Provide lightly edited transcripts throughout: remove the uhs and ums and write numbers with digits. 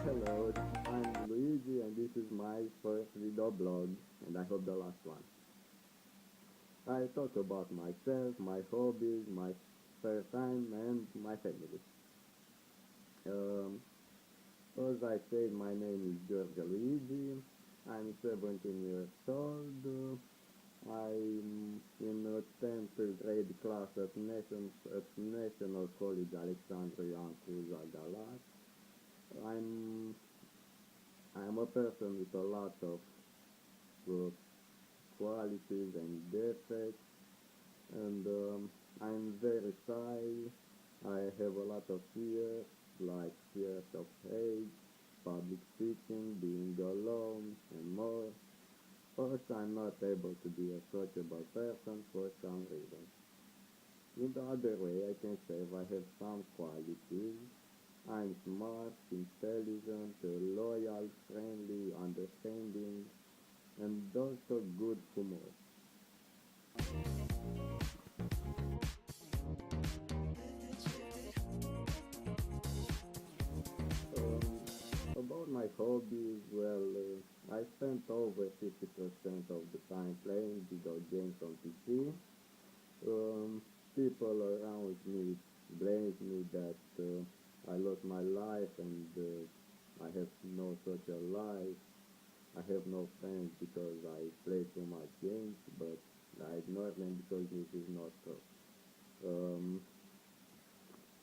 Hello, I'm Luigi and this is my first video blog and I hope the last one. I talk about myself, my hobbies, my spare time and my family. Um, as I said, my name is Giorgio Luigi. I'm 17 years old. I'm in a 10th grade class at National College Alexandru Ioan Cuza Galați. I'm I'm a person with a lot of uh, qualities and defects, and I'm very shy. I have a lot of fears, like fears of hate, public speaking, being alone, and more. Also, I'm not able to be a sociable person for some reason. In the other way, I can say I have some qualities. I'm smart, intelligent, loyal, friendly, understanding, and also good humor. Um, about my hobbies, well, I spent over 50% of the time playing video games on PC. Um, People around me blame me that I lost my life and I have no social life. I have no friends because I play too much games, but I ignore them because this is not true. Um,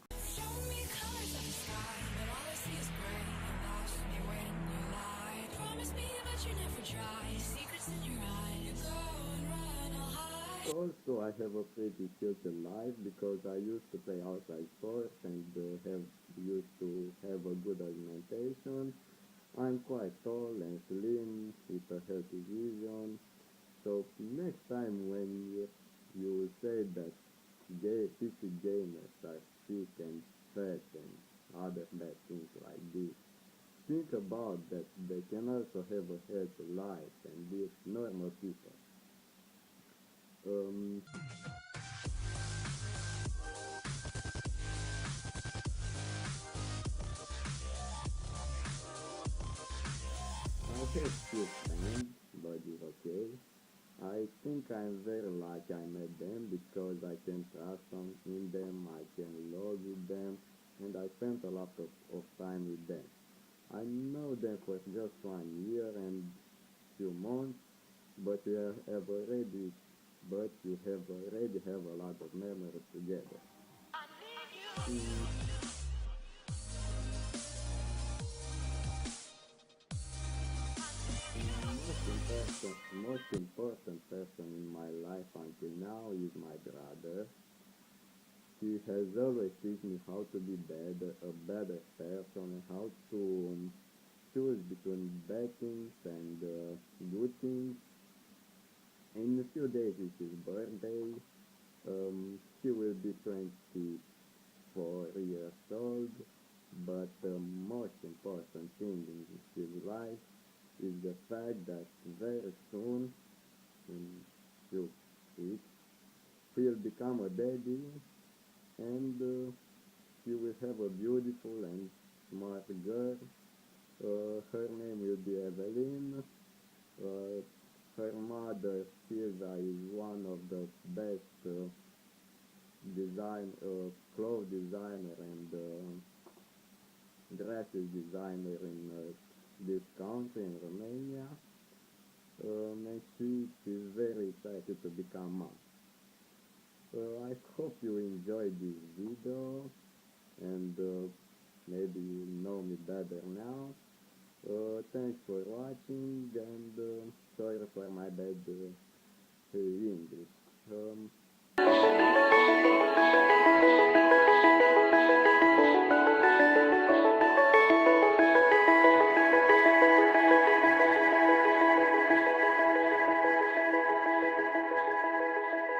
Show me colors of the sky, but all I see is gray. You lost me when you lied. Promise me that you never try. Secrets in your eye. You go and run, I'll hide. Also, I have a pretty filthy life because I used to play outside sports and used to have a good alimentation. I'm quite tall and slim with a healthy vision. So next time when you say that PC gamers are sick and fat and other bad things like this, think about that they can also have a healthy life and be normal people. Um, I have few friends, but it's okay. I think I'm very lucky I met them because I can trust in them, I can love with them, and I spent a lot of time with them. I know them for just 1 year and few months, but you have already have a lot of memories together. Mm, most important person in my life until now is my brother. He has always taught me how to be a better person, and how to choose between bad things and good things. In a few days it's his birthday. He will be 24 years old, but the most important thing in his life is the fact that very soon, in few weeks, he'll become a daddy and he will have a beautiful and smart girl. Her name will be Evelyn. Uh, Her mother, Silvia, is one of the best clothes designer and dresses designer in this country, in Romania. And she is very excited to become mom. I hope you enjoyed this video and maybe you know me better now. Thanks for watching and sorry for my bad English.